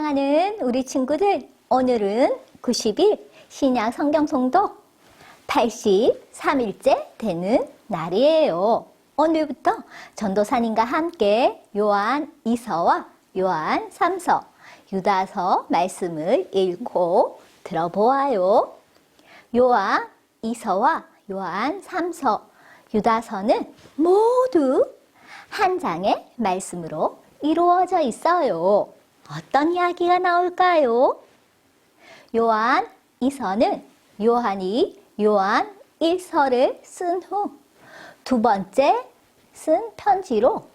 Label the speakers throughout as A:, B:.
A: 사랑하는 우리 친구들, 오늘은 90일 신약 성경 송독 83일째 되는 날이에요. 오늘부터 전도사님과 함께 요한 2서와 요한 3서, 유다서 말씀을 읽고 들어보아요. 요한 2서와 요한 3서, 유다서는 모두 한 장의 말씀으로 이루어져 있어요. 어떤 이야기가 나올까요? 요한 2서는 요한이 요한 1서를 쓴 후 두 번째 쓴 편지로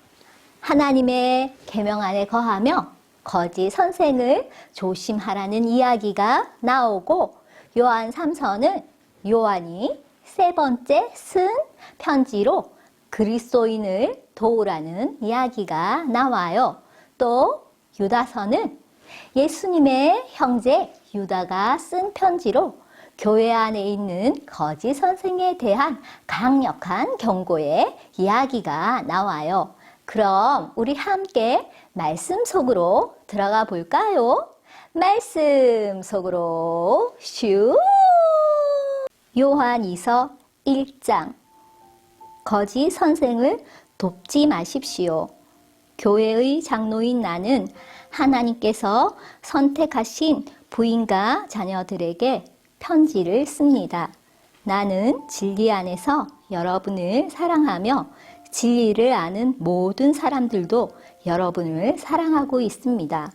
A: 하나님의 계명 안에 거하며 거짓 선생을 조심하라는 이야기가 나오고, 요한 3서는 요한이 세 번째 쓴 편지로 그리스도인을 도우라는 이야기가 나와요. 또 유다서는 예수님의 형제 유다가 쓴 편지로 교회 안에 있는 거짓 선생에 대한 강력한 경고의 이야기가 나와요. 그럼 우리 함께 말씀 속으로 들어가 볼까요? 말씀 속으로 슈! 요한 2서 1장. 거짓 선생을 돕지 마십시오. 교회의 장로인 나는 하나님께서 선택하신 부인과 자녀들에게 편지를 씁니다. 나는 진리 안에서 여러분을 사랑하며 진리를 아는 모든 사람들도 여러분을 사랑하고 있습니다.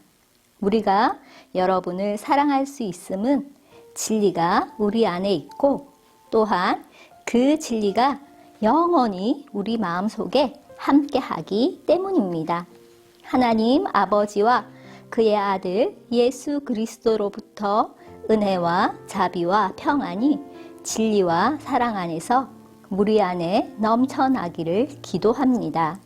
A: 우리가 여러분을 사랑할 수 있음은 진리가 우리 안에 있고, 또한 그 진리가 영원히 우리 마음속에 함께하기 때문입니다. 하나님 아버지와 그의 아들 예수 그리스도로부터 은혜와 자비와 평안이 진리와 사랑 안에서 우리 안에 넘쳐나기를 기도합니다.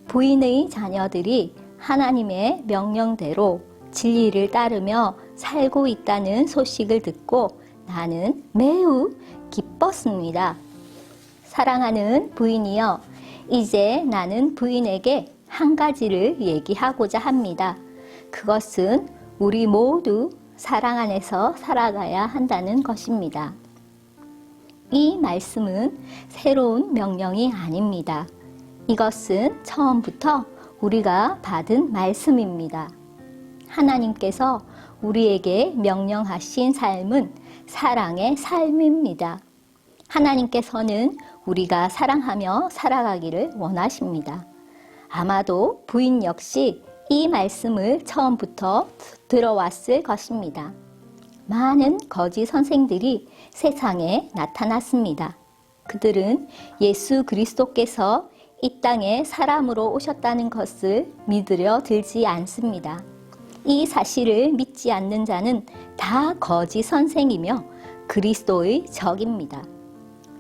A: 부인의 자녀들이 하나님의 명령대로 진리를 따르며 살고 있다는 소식을 듣고 나는 매우 기뻤습니다. 사랑하는 부인이여, 이제 나는 부인에게 한 가지를 얘기하고자 합니다. 그것은 우리 모두 사랑 안에서 살아가야 한다는 것입니다. 이 말씀은 새로운 명령이 아닙니다. 이것은 처음부터 우리가 받은 말씀입니다. 하나님께서 우리에게 명령하신 삶은 사랑의 삶입니다. 하나님께서는 우리가 사랑하며 살아가기를 원하십니다. 아마도 부인 역시 이 말씀을 처음부터 들어왔을 것입니다. 많은 거짓 선생들이 세상에 나타났습니다. 그들은 예수 그리스도께서 이 땅에 사람으로 오셨다는 것을 믿으려 들지 않습니다. 이 사실을 믿지 않는 자는 다 거짓 선생이며 그리스도의 적입니다.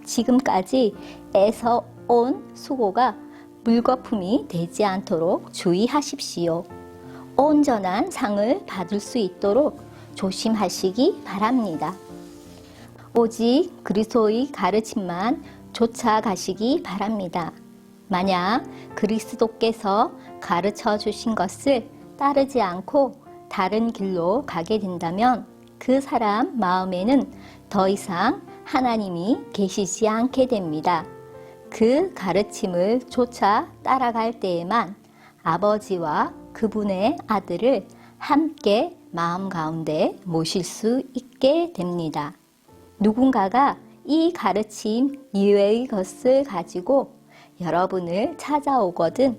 A: 지금까지 애써 온 수고가 물거품이 되지 않도록 주의하십시오. 온전한 상을 받을 수 있도록 조심하시기 바랍니다. 오직 그리스도의 가르침만 쫓아가시기 바랍니다. 만약 그리스도께서 가르쳐 주신 것을 따르지 않고 다른 길로 가게 된다면 그 사람 마음에는 더 이상 하나님이 계시지 않게 됩니다. 그 가르침을 쫓아 따라갈 때에만 아버지와 그분의 아들을 함께 마음 가운데 모실 수 있게 됩니다. 누군가가 이 가르침 이외의 것을 가지고 여러분을 찾아오거든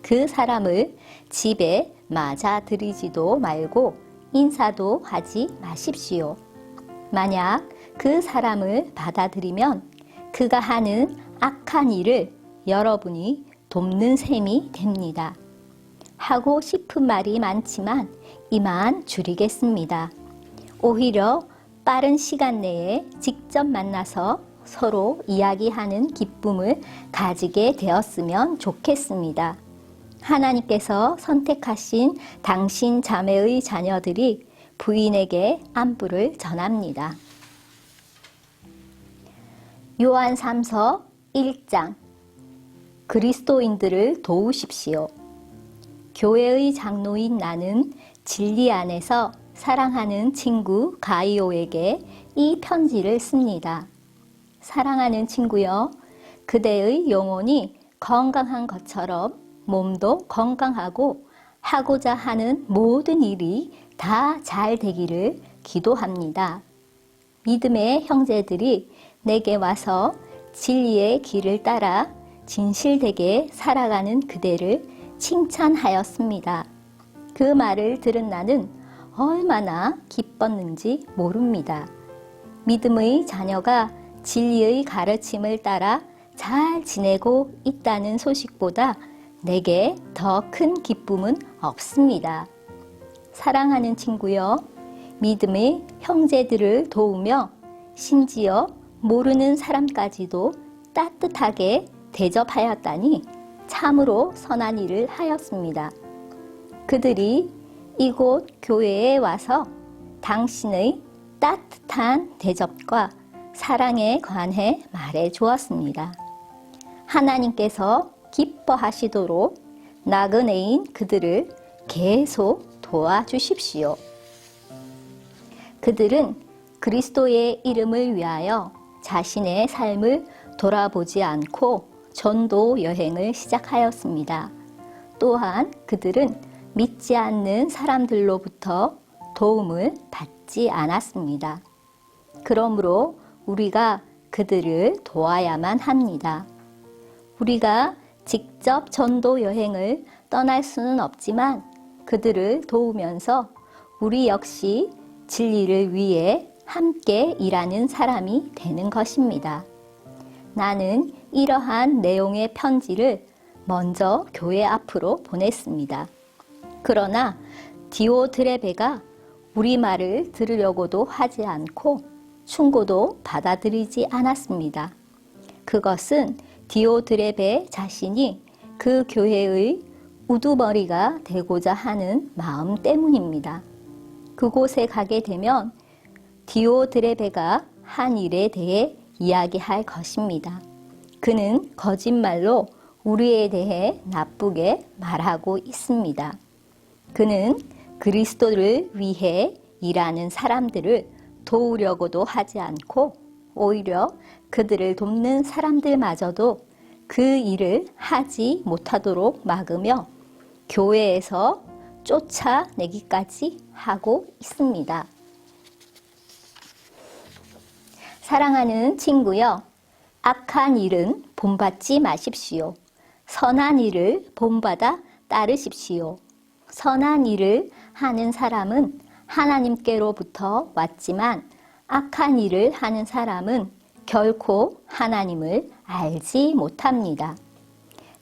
A: 그 사람을 집에 맞아들이지도 말고 인사도 하지 마십시오. 만약 그 사람을 받아들이면 그가 하는 악한 일을 여러분이 돕는 셈이 됩니다. 하고 싶은 말이 많지만 이만 줄이겠습니다. 오히려 빠른 시간 내에 직접 만나서 서로 이야기하는 기쁨을 가지게 되었으면 좋겠습니다. 하나님께서 선택하신 당신 자매의 자녀들이 부인에게 안부를 전합니다. 요한 3서 1장. 그리스도인들을 도우십시오. 교회의 장로인 나는 진리 안에서 사랑하는 친구 가이오에게 이 편지를 씁니다. 사랑하는 친구여, 그대의 영혼이 건강한 것처럼 몸도 건강하고 하고자 하는 모든 일이 다 잘 되기를 기도합니다. 믿음의 형제들이 내게 와서 진리의 길을 따라 진실되게 살아가는 그대를 칭찬하였습니다. 그 말을 들은 나는 얼마나 기뻤는지 모릅니다. 믿음의 자녀가 진리의 가르침을 따라 잘 지내고 있다는 소식보다 내게 더 큰 기쁨은 없습니다. 사랑하는 친구여, 믿음의 형제들을 도우며 심지어 모르는 사람까지도 따뜻하게 대접하였다니 참으로 선한 일을 하였습니다. 그들이 이곳 교회에 와서 당신의 따뜻한 대접과 사랑에 관해 말해 주었습니다. 하나님께서 기뻐하시도록 나그네인 그들을 계속 도와주십시오. 그들은 그리스도의 이름을 위하여 자신의 삶을 돌아보지 않고 전도 여행을 시작하였습니다. 또한 그들은 믿지 않는 사람들로부터 도움을 받지 않았습니다. 그러므로 우리가 그들을 도와야만 합니다. 우리가 직접 전도 여행을 떠날 수는 없지만 그들을 도우면서 우리 역시 진리를 위해 함께 일하는 사람이 되는 것입니다. 나는 이러한 내용의 편지를 먼저 교회 앞으로 보냈습니다. 그러나 디오드레베가 우리 말을 들으려고도 하지 않고 충고도 받아들이지 않았습니다. 그것은 디오드레베 자신이 그 교회의 우두머리가 되고자 하는 마음 때문입니다. 그곳에 가게 되면 디오드레베가 한 일에 대해 이야기할 것입니다. 그는 거짓말로 우리에 대해 나쁘게 말하고 있습니다. 그는 그리스도를 위해 일하는 사람들을 도우려고도 하지 않고 오히려 그들을 돕는 사람들마저도 그 일을 하지 못하도록 막으며 교회에서 쫓아내기까지 하고 있습니다. 사랑하는 친구여, 악한 일은 본받지 마십시오. 선한 일을 본받아 따르십시오. 선한 일을 하는 사람은 하나님께로부터 왔지만 악한 일을 하는 사람은 결코 하나님을 알지 못합니다.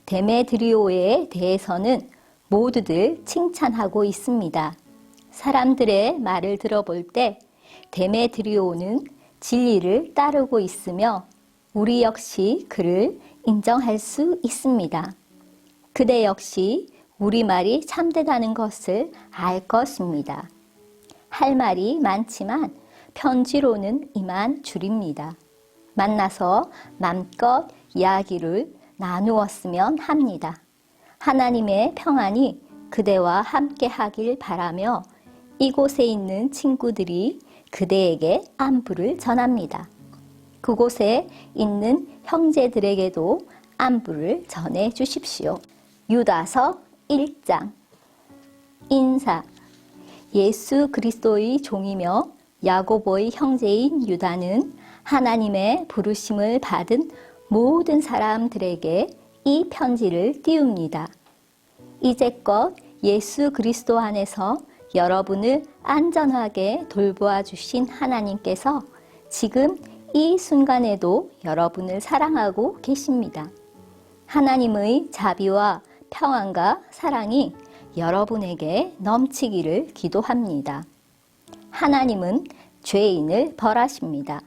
A: 데메드리오에 대해서는 모두들 칭찬하고 있습니다. 사람들의 말을 들어볼 때 데메드리오는 진리를 따르고 있으며 우리 역시 그를 인정할 수 있습니다. 그대 역시 우리 말이 참되다는 것을 알 것입니다. 할 말이 많지만 편지로는 이만 줄입니다. 만나서 맘껏 이야기를 나누었으면 합니다. 하나님의 평안이 그대와 함께 하길 바라며 이곳에 있는 친구들이 그대에게 안부를 전합니다. 그곳에 있는 형제들에게도 안부를 전해 주십시오. 유다서 1장 인사. 예수 그리스도의 종이며 야고보의 형제인 유다는 하나님의 부르심을 받은 모든 사람들에게 이 편지를 띄웁니다. 이제껏 예수 그리스도 안에서 여러분을 안전하게 돌보아 주신 하나님께서 지금 이 순간에도 여러분을 사랑하고 계십니다. 하나님의 자비와 평안과 사랑이 여러분에게 넘치기를 기도합니다. 하나님은 죄인을 벌하십니다.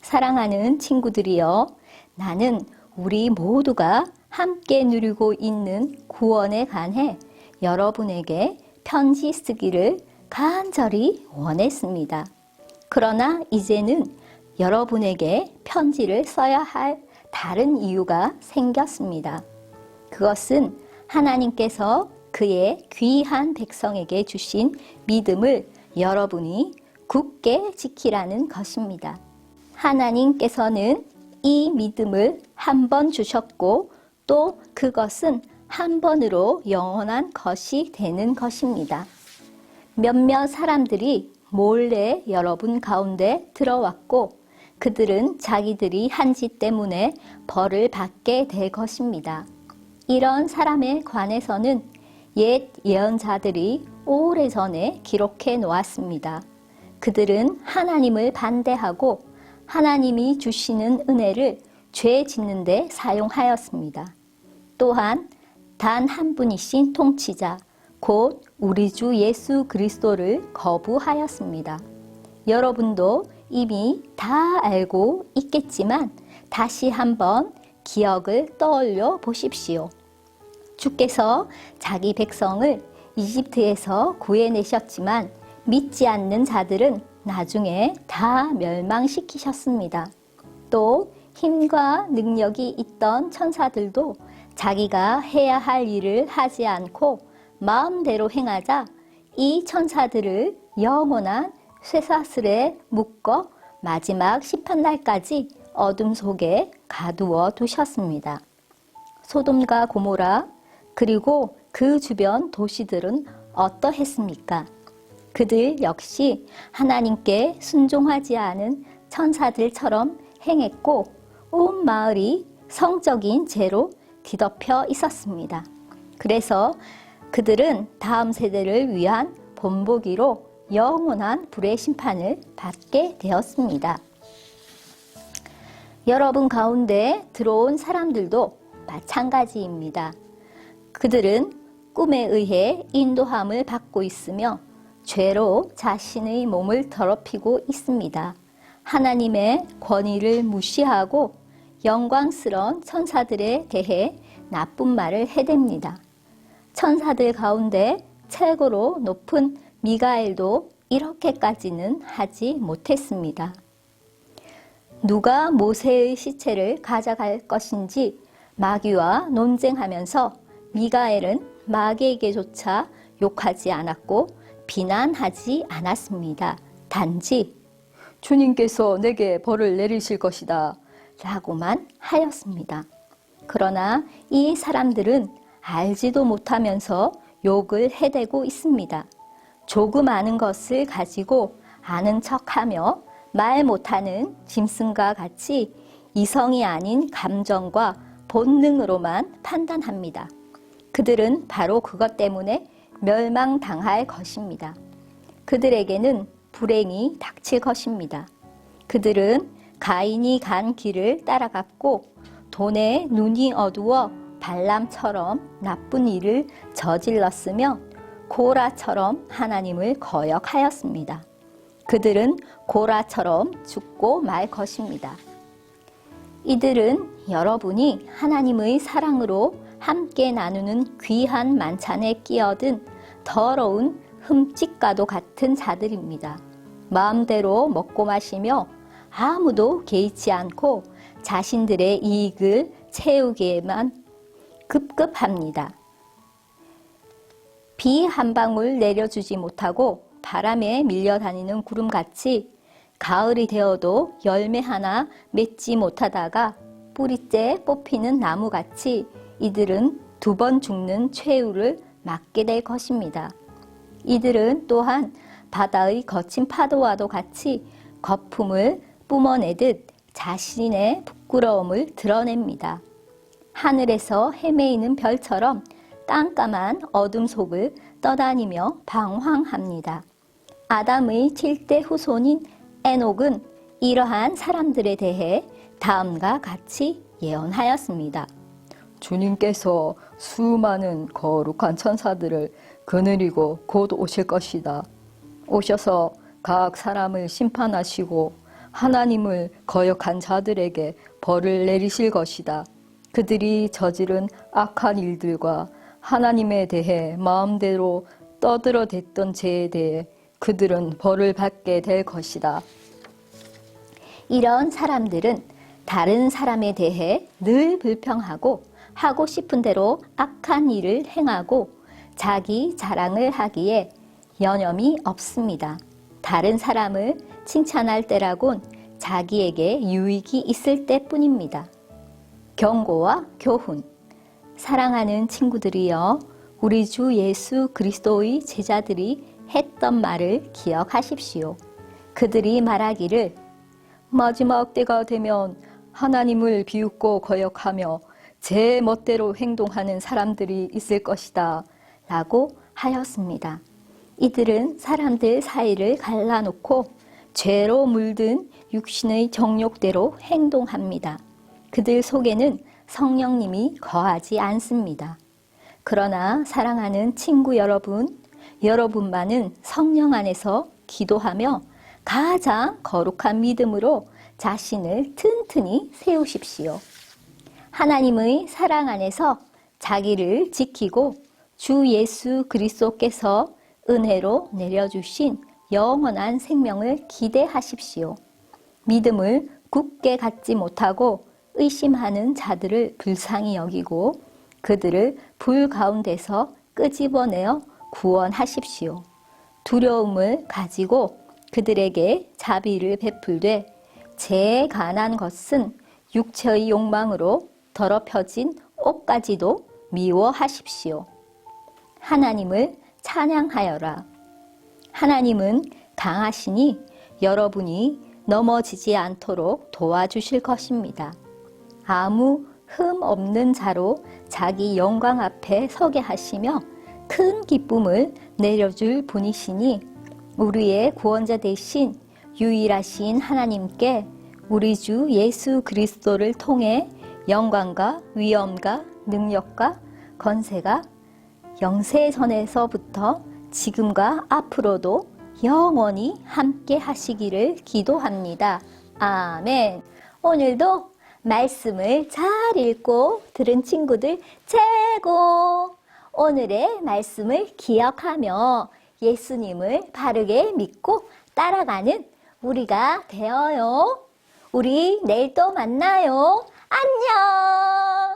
A: 사랑하는 친구들이여, 나는 우리 모두가 함께 누리고 있는 구원에 관해 여러분에게 편지 쓰기를 간절히 원했습니다. 그러나 이제는 여러분에게 편지를 써야 할 다른 이유가 생겼습니다. 그것은 하나님께서 그의 귀한 백성에게 주신 믿음을 여러분이 굳게 지키라는 것입니다. 하나님께서는 이 믿음을 한 번 주셨고 또 그것은 한 번으로 영원한 것이 되는 것입니다. 몇몇 사람들이 몰래 여러분 가운데 들어왔고 그들은 자기들이 한 짓 때문에 벌을 받게 될 것입니다. 이런 사람에 관해서는 옛 예언자들이 오래전에 기록해 놓았습니다. 그들은 하나님을 반대하고 하나님이 주시는 은혜를 죄 짓는 데 사용하였습니다. 또한 단 한 분이신 통치자, 곧 우리 주 예수 그리스도를 거부하였습니다. 여러분도 이미 다 알고 있겠지만 다시 한번 기억을 떠올려 보십시오. 주께서 자기 백성을 이집트에서 구해내셨지만 믿지 않는 자들은 나중에 다 멸망시키셨습니다. 또 힘과 능력이 있던 천사들도 자기가 해야 할 일을 하지 않고 마음대로 행하자 이 천사들을 영원한 쇠사슬에 묶어 마지막 심판날까지 어둠 속에 가두어 두셨습니다. 소돔과 고모라 그리고 그 주변 도시들은 어떠했습니까? 그들 역시 하나님께 순종하지 않은 천사들처럼 행했고 온 마을이 성적인 죄로 뒤덮여 있었습니다. 그래서 그들은 다음 세대를 위한 본보기로 영원한 불의 심판을 받게 되었습니다. 여러분 가운데 들어온 사람들도 마찬가지입니다. 그들은 꿈에 의해 인도함을 받고 있으며 죄로 자신의 몸을 더럽히고 있습니다. 하나님의 권위를 무시하고 영광스러운 천사들에 대해 나쁜 말을 해댑니다. 천사들 가운데 최고로 높은 미가엘도 이렇게까지는 하지 못했습니다. 누가 모세의 시체를 가져갈 것인지 마귀와 논쟁하면서 미가엘은 마귀에게조차 욕하지 않았고 비난하지 않았습니다. 단지 주님께서 내게 벌을 내리실 것이다 라고만 하였습니다. 그러나 이 사람들은 알지도 못하면서 욕을 해대고 있습니다. 조금 아는 것을 가지고 아는 척하며 말 못하는 짐승과 같이 이성이 아닌 감정과 본능으로만 판단합니다. 그들은 바로 그것 때문에 멸망당할 것입니다. 그들에게는 불행이 닥칠 것입니다. 그들은 가인이 간 길을 따라갔고 돈에 눈이 어두워 발람처럼 나쁜 일을 저질렀으며 고라처럼 하나님을 거역하였습니다. 그들은 고라처럼 죽고 말 것입니다. 이들은 여러분이 하나님의 사랑으로 함께 나누는 귀한 만찬에 끼어든 더러운 흠집과도 같은 자들입니다. 마음대로 먹고 마시며 아무도 개의치 않고 자신들의 이익을 채우기에만 급급합니다. 비 한 방울 내려주지 못하고 바람에 밀려다니는 구름같이 가을이 되어도 열매 하나 맺지 못하다가 뿌리째 뽑히는 나무같이 이들은 2번 죽는 최후를 맞게 될 것입니다. 이들은 또한 바다의 거친 파도와도 같이 거품을 뿜어내듯 자신의 부끄러움을 드러냅니다. 하늘에서 헤매이는 별처럼 깜깜한 어둠 속을 떠다니며 방황합니다. 아담의 7대 후손인 에녹은 이러한 사람들에 대해 다음과 같이 예언하였습니다.
B: 주님께서 수많은 거룩한 천사들을 거느리고 곧 오실 것이다. 오셔서 각 사람을 심판하시고 하나님을 거역한 자들에게 벌을 내리실 것이다. 그들이 저지른 악한 일들과 하나님에 대해 마음대로 떠들어댔던 죄에 대해 그들은 벌을 받게 될 것이다.
A: 이런 사람들은 다른 사람에 대해 늘 불평하고 하고 싶은 대로 악한 일을 행하고 자기 자랑을 하기에 여념이 없습니다. 다른 사람을 칭찬할 때라곤 자기에게 유익이 있을 때뿐입니다. 경고와 교훈. 사랑하는 친구들이여, 우리 주 예수 그리스도의 제자들이 했던 말을 기억하십시오. 그들이 말하기를 마지막 때가 되면 하나님을 비웃고 거역하며 제 멋대로 행동하는 사람들이 있을 것이다 라고 하였습니다. 이들은 사람들 사이를 갈라놓고 죄로 물든 육신의 정욕대로 행동합니다. 그들 속에는 성령님이 거하지 않습니다. 그러나 사랑하는 친구 여러분, 여러분만은 성령 안에서 기도하며 가장 거룩한 믿음으로 자신을 튼튼히 세우십시오. 하나님의 사랑 안에서 자기를 지키고 주 예수 그리스도께서 은혜로 내려주신 영원한 생명을 기대하십시오. 믿음을 굳게 갖지 못하고 의심하는 자들을 불쌍히 여기고 그들을 불 가운데서 끄집어내어 구원하십시오. 두려움을 가지고 그들에게 자비를 베풀되 제 간한 것은 육체의 욕망으로 더럽혀진 옷까지도 미워하십시오. 하나님을 찬양하여라. 하나님은 강하시니 여러분이 넘어지지 않도록 도와주실 것입니다. 아무 흠 없는 자로 자기 영광 앞에 서게 하시며 큰 기쁨을 내려줄 분이시니 우리의 구원자 되신 유일하신 하나님께 우리 주 예수 그리스도를 통해 영광과 위엄과 능력과 건세가 영세전에서부터 지금과 앞으로도 영원히 함께 하시기를 기도합니다. 아멘. 오늘도 말씀을 잘 읽고 들은 친구들 최고! 오늘의 말씀을 기억하며 예수님을 바르게 믿고 따라가는 우리가 되어요. 우리 내일 또 만나요. 안녕!